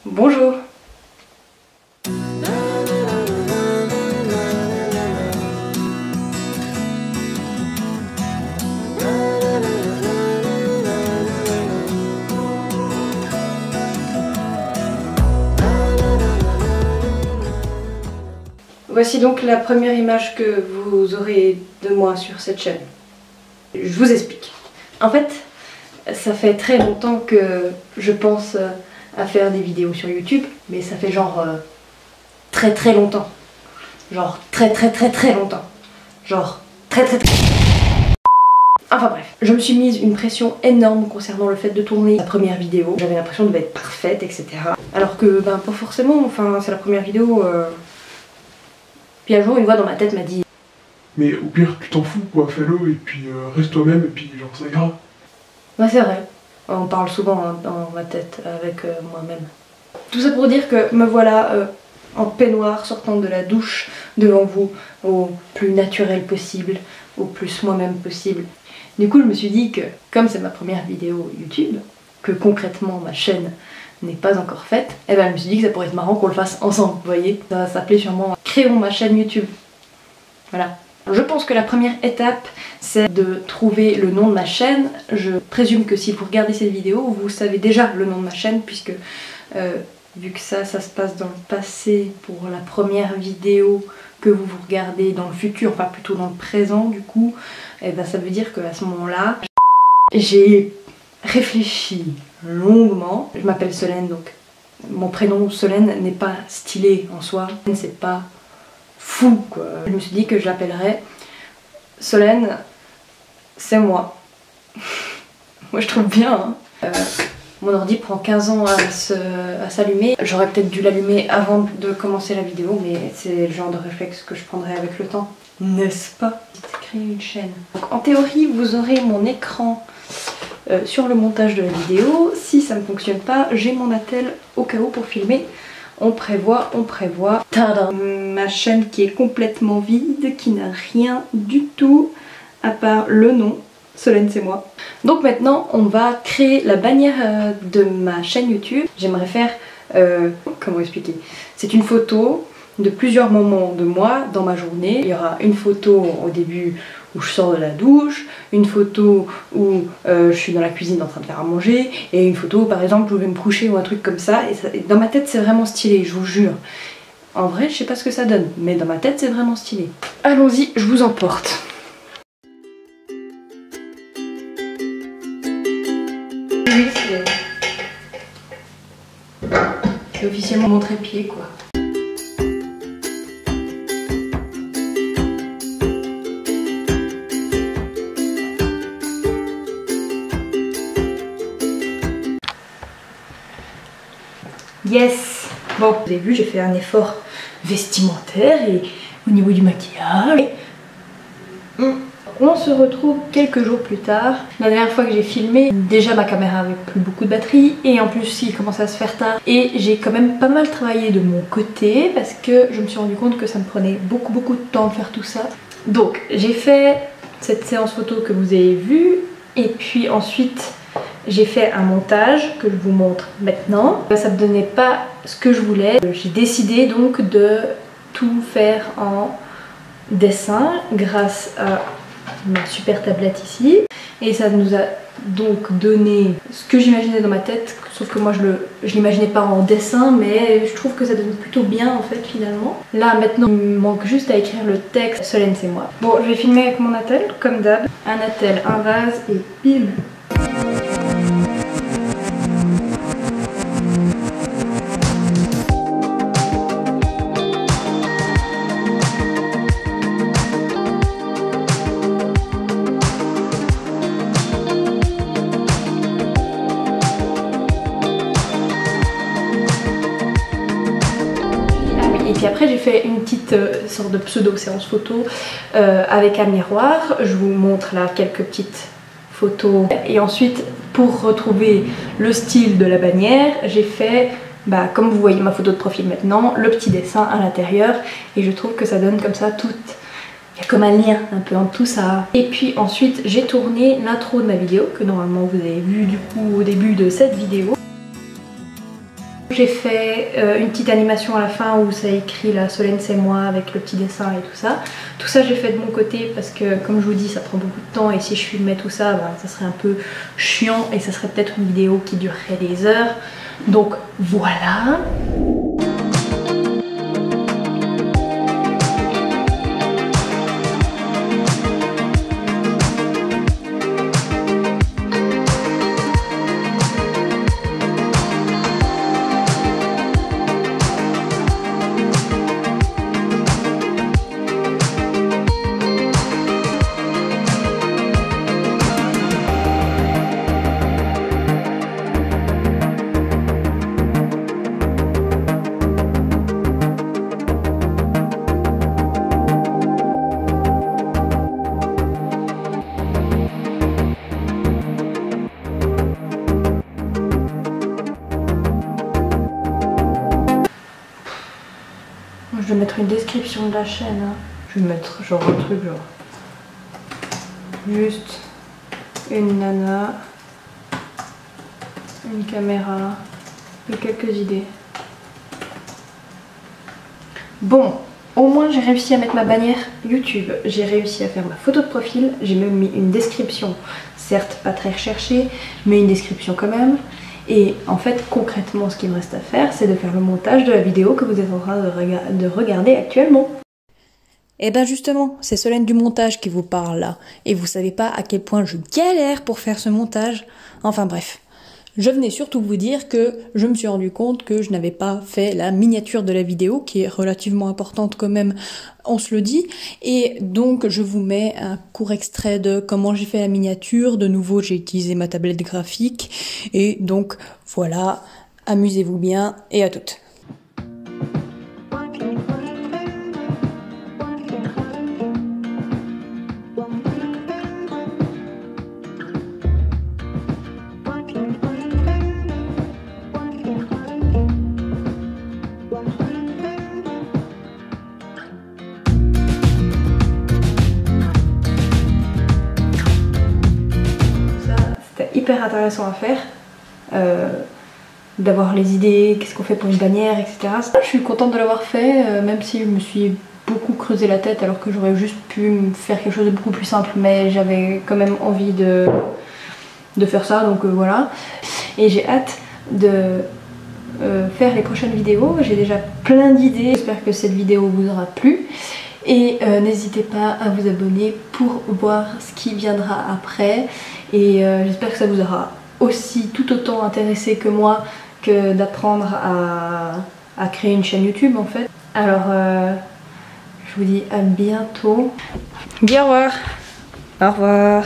Bonjour. Voici donc la première image que vous aurez de moi sur cette chaîne. Je vous explique. En fait, ça fait très longtemps que je pense à faire des vidéos sur YouTube, mais ça fait genre très longtemps. Genre très longtemps. Genre très. Enfin bref, je me suis mise une pression énorme concernant le fait de tourner la première vidéo. J'avais l'impression de être parfaite, etc. Alors que ben pas forcément, enfin c'est la première vidéo. Puis un jour une voix dans ma tête m'a dit mais au pire tu t'en fous quoi, fais-le et puis reste toi-même et puis genre ça ira. Ouais c'est vrai, on parle souvent hein, dans ma tête avec moi-même. Tout ça pour dire que me voilà en peignoir sortant de la douche devant vous au plus naturel possible, au plus moi-même possible. Du coup je me suis dit que comme c'est ma première vidéo YouTube, que concrètement ma chaîne n'est pas encore faite, et ben je me suis dit que ça pourrait être marrant qu'on le fasse ensemble, vous voyez. Ça va s'appeler sûrement Créons ma chaîne YouTube. Voilà. Je pense que la première étape c'est de trouver le nom de ma chaîne. Je présume que si vous regardez cette vidéo, vous savez déjà le nom de ma chaîne puisque vu que ça se passe dans le passé pour la première vidéo que vous regardez dans le futur, enfin plutôt dans le présent du coup, et ben ça veut dire qu'à ce moment-là, j'ai réfléchi longuement. Je m'appelle Solène donc mon prénom Solène n'est pas stylé en soi, c'est pas fou quoi. Je me suis dit que je l'appellerais Solène, c'est moi. Moi je trouve bien hein. Mon ordi prend 15 ans à s'allumer. J'aurais peut-être dû l'allumer avant de commencer la vidéo, mais c'est le genre de réflexe que je prendrai avec le temps, n'est-ce pas? Créer une chaîne. Donc, en théorie, vous aurez mon écran sur le montage de la vidéo. Si ça ne fonctionne pas, j'ai mon attel au cas où pour filmer. On prévoit. Tadam. Ma chaîne qui est complètement vide, qui n'a rien du tout à part le nom. Solène c'est moi. Donc maintenant on va créer la bannière de ma chaîne YouTube. J'aimerais faire, comment expliquer? C'est une photo de plusieurs moments de moi dans ma journée. Il y aura une photo au début où je sors de la douche, une photo où je suis dans la cuisine en train de faire à manger, et une photo par exemple où je vais me coucher ou un truc comme ça. Et dans ma tête c'est vraiment stylé, je vous jure. En vrai je sais pas ce que ça donne, mais dans ma tête c'est vraiment stylé. Allons-y, je vous emporte. Oui, c'est officiellement mon trépied quoi. Yes! Bon, vous avez vu, j'ai fait un effort vestimentaire et au niveau du maquillage. On se retrouve quelques jours plus tard. La dernière fois que j'ai filmé, déjà ma caméra avait plus beaucoup de batterie et en plus il commençait à se faire tard. Et j'ai quand même pas mal travaillé de mon côté parce que je me suis rendu compte que ça me prenait beaucoup de temps de faire tout ça. Donc j'ai fait cette séance photo que vous avez vue et puis ensuite j'ai fait un montage que je vous montre maintenant. Ça me donnait pas ce que je voulais. J'ai décidé donc de tout faire en dessin grâce à ma super tablette ici, et ça nous a donc donné ce que j'imaginais dans ma tête, sauf que moi je l'imaginais pas en dessin, mais je trouve que ça donne plutôt bien en fait finalement. Là maintenant il me manque juste à écrire le texte. Solène c'est moi. Bon, je vais filmer avec mon attel comme d'hab, un attel, un vase et bim. Et puis après j'ai fait une petite sorte de pseudo séance photo avec un miroir. Je vous montre là quelques petites photos. Et ensuite pour retrouver le style de la bannière, j'ai fait, comme vous voyez ma photo de profil maintenant, le petit dessin à l'intérieur. Et je trouve que ça donne comme ça tout... Il y a comme un lien un peu entre tout ça. Et puis ensuite j'ai tourné l'intro de ma vidéo que normalement vous avez vu du coup au début de cette vidéo. J'ai fait une petite animation à la fin où ça écrit la Solène c'est moi avec le petit dessin et tout ça. Tout ça j'ai fait de mon côté parce que comme je vous dis ça prend beaucoup de temps et si je filmais tout ça, bah, ça serait un peu chiant et ça serait peut-être une vidéo qui durerait des heures. Donc voilà. Je vais mettre une description de la chaîne. Hein. Je vais mettre genre un truc genre juste une nana, une caméra et quelques idées. Bon, au moins j'ai réussi à mettre ma bannière YouTube, j'ai réussi à faire ma photo de profil, j'ai même mis une description, certes pas très recherchée, mais une description quand même. Et en fait, concrètement, ce qu'il me reste à faire, c'est de faire le montage de la vidéo que vous êtes en train de regarder actuellement. Et ben justement, c'est Solène du montage qui vous parle là. Et vous savez pas à quel point je galère pour faire ce montage. Enfin bref. Je venais surtout vous dire que je me suis rendu compte que je n'avais pas fait la miniature de la vidéo, qui est relativement importante quand même, on se le dit. Et donc je vous mets un court extrait de comment j'ai fait la miniature. De nouveau, j'ai utilisé ma tablette graphique. Et donc voilà, amusez-vous bien et à toutes. Hyper intéressant à faire, d'avoir les idées, qu'est-ce qu'on fait pour une bannière, etc. Je suis contente de l'avoir fait, même si je me suis beaucoup creusé la tête alors que j'aurais juste pu faire quelque chose de beaucoup plus simple, mais j'avais quand même envie de faire ça, donc voilà. Et j'ai hâte de faire les prochaines vidéos, j'ai déjà plein d'idées, j'espère que cette vidéo vous aura plu. Et n'hésitez pas à vous abonner pour voir ce qui viendra après. Et j'espère que ça vous aura aussi tout autant intéressé que moi que d'apprendre à créer une chaîne YouTube en fait. Alors je vous dis à bientôt. Dis au revoir. Au revoir.